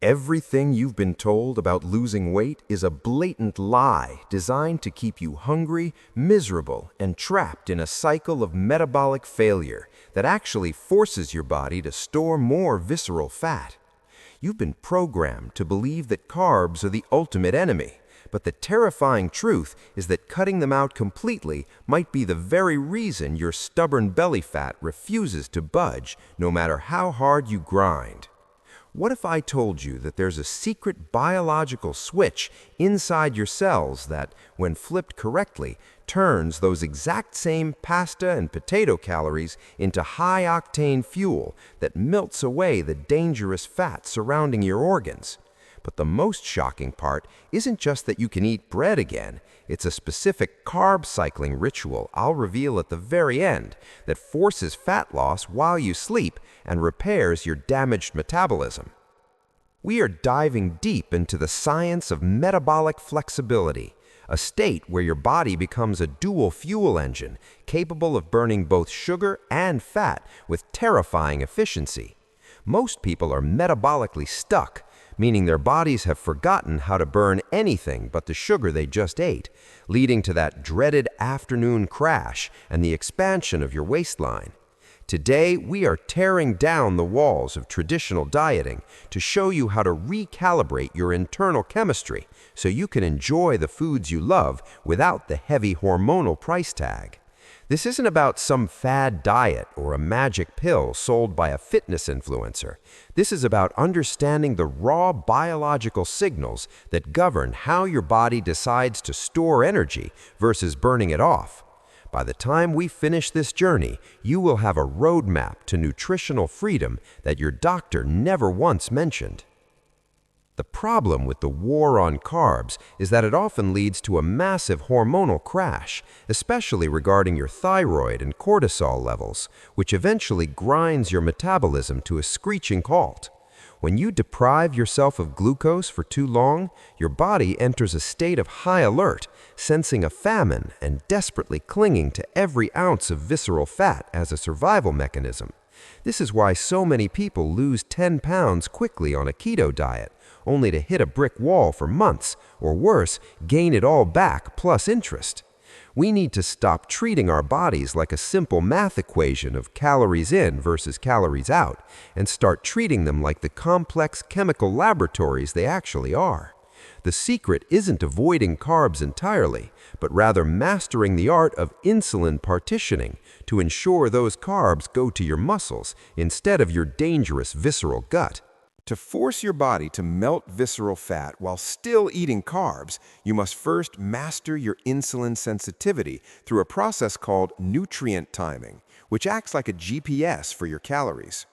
Everything you've been told about losing weight is a blatant lie designed to keep you hungry, miserable, and trapped in a cycle of metabolic failure that actually forces your body to store more visceral fat. You've been programmed to believe that carbs are the ultimate enemy, but the terrifying truth is that cutting them out completely might be the very reason your stubborn belly fat refuses to budge no matter how hard you grind. What if I told you that there's a secret biological switch inside your cells that, when flipped correctly, turns those exact same pasta and potato calories into high-octane fuel that melts away the dangerous fat surrounding your organs? But the most shocking part isn't just that you can eat bread again. It's a specific carb cycling ritual I'll reveal at the very end that forces fat loss while you sleep and repairs your damaged metabolism. We are diving deep into the science of metabolic flexibility, a state where your body becomes a dual fuel engine capable of burning both sugar and fat with terrifying efficiency. Most people are metabolically stuck, meaning their bodies have forgotten how to burn anything but the sugar they just ate, leading to that dreaded afternoon crash and the expansion of your waistline. Today, we are tearing down the walls of traditional dieting to show you how to recalibrate your internal chemistry so you can enjoy the foods you love without the heavy hormonal price tag. This isn't about some fad diet or a magic pill sold by a fitness influencer. This is about understanding the raw biological signals that govern how your body decides to store energy versus burning it off. By the time we finish this journey, you will have a roadmap to nutritional freedom that your doctor never once mentioned. The problem with the war on carbs is that it often leads to a massive hormonal crash, especially regarding your thyroid and cortisol levels, which eventually grinds your metabolism to a screeching halt. When you deprive yourself of glucose for too long, your body enters a state of high alert, sensing a famine and desperately clinging to every ounce of visceral fat as a survival mechanism. This is why so many people lose 10 pounds quickly on a keto diet, only to hit a brick wall for months, or worse, gain it all back plus interest. We need to stop treating our bodies like a simple math equation of calories in versus calories out, and start treating them like the complex chemical laboratories they actually are. The secret isn't avoiding carbs entirely, but rather mastering the art of insulin partitioning to ensure those carbs go to your muscles instead of your dangerous visceral gut. To force your body to melt visceral fat while still eating carbs, you must first master your insulin sensitivity through a process called nutrient timing, which acts like a GPS for your calories.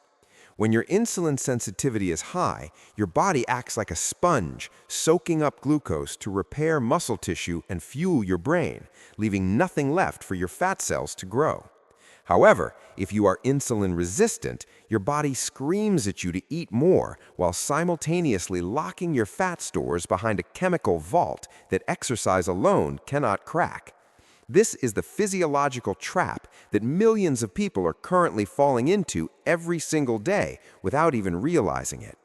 When your insulin sensitivity is high, your body acts like a sponge, soaking up glucose to repair muscle tissue and fuel your brain, leaving nothing left for your fat cells to grow. However, if you are insulin resistant, your body screams at you to eat more while simultaneously locking your fat stores behind a chemical vault that exercise alone cannot crack. This is the physiological trap that millions of people are currently falling into every single day without even realizing it.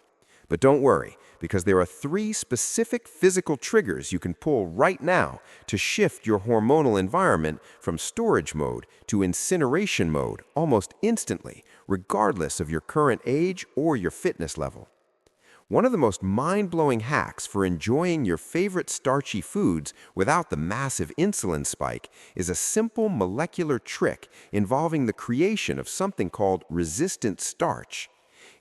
But don't worry, because there are 3 specific physical triggers you can pull right now to shift your hormonal environment from storage mode to incineration mode almost instantly, regardless of your current age or your fitness level. One of the most mind-blowing hacks for enjoying your favorite starchy foods without the massive insulin spike is a simple molecular trick involving the creation of something called resistant starch.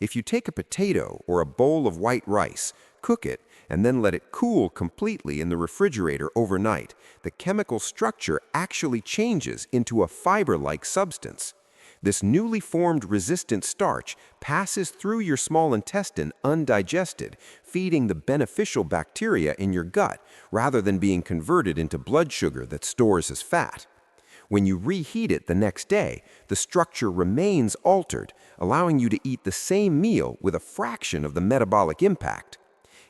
If you take a potato or a bowl of white rice, cook it, and then let it cool completely in the refrigerator overnight, the chemical structure actually changes into a fiber-like substance. This newly formed resistant starch passes through your small intestine undigested, feeding the beneficial bacteria in your gut rather than being converted into blood sugar that stores as fat. When you reheat it the next day, the structure remains altered, allowing you to eat the same meal with a fraction of the metabolic impact.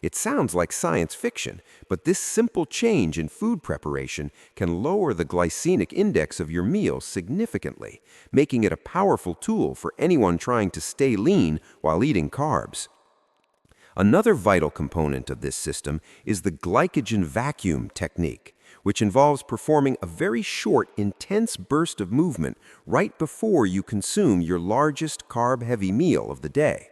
It sounds like science fiction, but this simple change in food preparation can lower the glycemic index of your meal significantly, making it a powerful tool for anyone trying to stay lean while eating carbs. Another vital component of this system is the glycogen vacuum technique, which involves performing a very short, intense burst of movement right before you consume your largest carb-heavy meal of the day.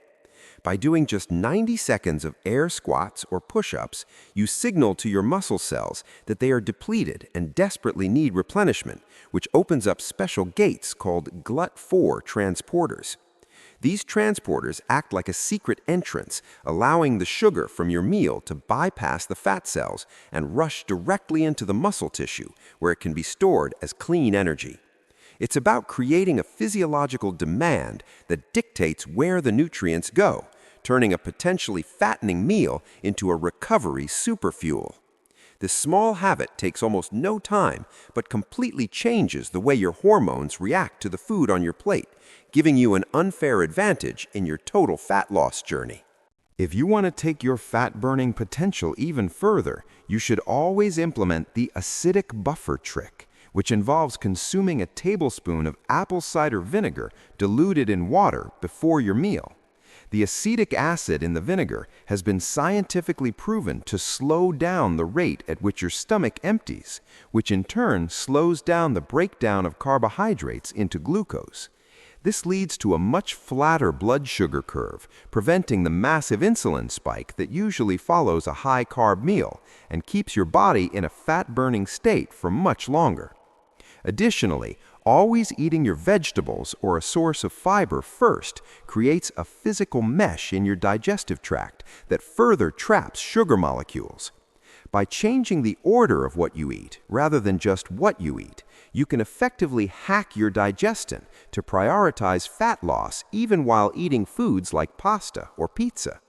By doing just 90 seconds of air squats or push-ups, you signal to your muscle cells that they are depleted and desperately need replenishment, which opens up special gates called GLUT4 transporters. These transporters act like a secret entrance, allowing the sugar from your meal to bypass the fat cells and rush directly into the muscle tissue, where it can be stored as clean energy. It's about creating a physiological demand that dictates where the nutrients go, turning a potentially fattening meal into a recovery superfuel. This small habit takes almost no time, but completely changes the way your hormones react to the food on your plate, giving you an unfair advantage in your total fat loss journey. If you want to take your fat-burning potential even further, you should always implement the acidic buffer trick, which involves consuming a tablespoon of apple cider vinegar diluted in water before your meal. The acetic acid in the vinegar has been scientifically proven to slow down the rate at which your stomach empties, which in turn slows down the breakdown of carbohydrates into glucose. This leads to a much flatter blood sugar curve, preventing the massive insulin spike that usually follows a high-carb meal and keeps your body in a fat-burning state for much longer. Additionally, always eating your vegetables or a source of fiber first creates a physical mesh in your digestive tract that further traps sugar molecules. By changing the order of what you eat, rather than just what you eat, you can effectively hack your digestion to prioritize fat loss even while eating foods like pasta or pizza.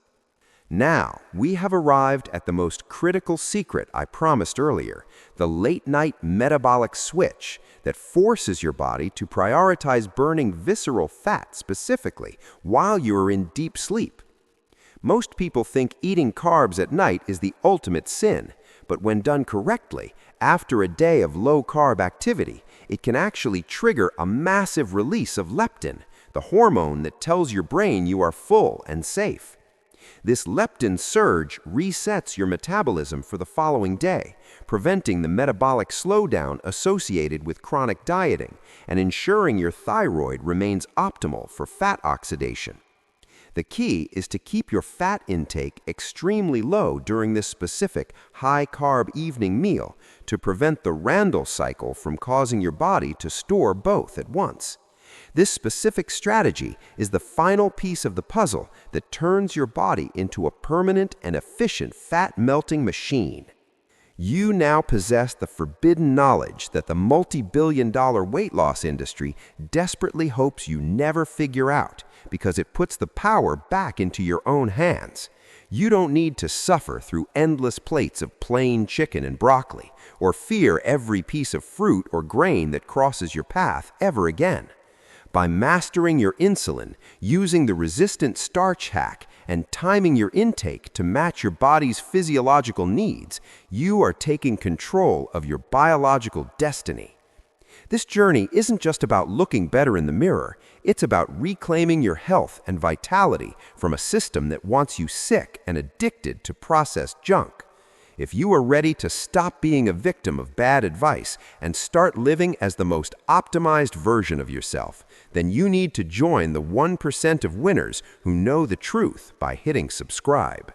Now, we have arrived at the most critical secret I promised earlier, the late-night metabolic switch that forces your body to prioritize burning visceral fat specifically while you are in deep sleep. Most people think eating carbs at night is the ultimate sin, but when done correctly, after a day of low-carb activity, it can actually trigger a massive release of leptin, the hormone that tells your brain you are full and safe. This leptin surge resets your metabolism for the following day, preventing the metabolic slowdown associated with chronic dieting and ensuring your thyroid remains optimal for fat oxidation. The key is to keep your fat intake extremely low during this specific high-carb evening meal to prevent the Randle cycle from causing your body to store both at once. This specific strategy is the final piece of the puzzle that turns your body into a permanent and efficient fat-melting machine. You now possess the forbidden knowledge that the multi-billion-dollar weight loss industry desperately hopes you never figure out because it puts the power back into your own hands. You don't need to suffer through endless plates of plain chicken and broccoli or fear every piece of fruit or grain that crosses your path ever again. By mastering your insulin, using the resistant starch hack, and timing your intake to match your body's physiological needs, you are taking control of your biological destiny. This journey isn't just about looking better in the mirror, it's about reclaiming your health and vitality from a system that wants you sick and addicted to processed junk. If you are ready to stop being a victim of bad advice and start living as the most optimized version of yourself, then you need to join the 1% of winners who know the truth by hitting subscribe.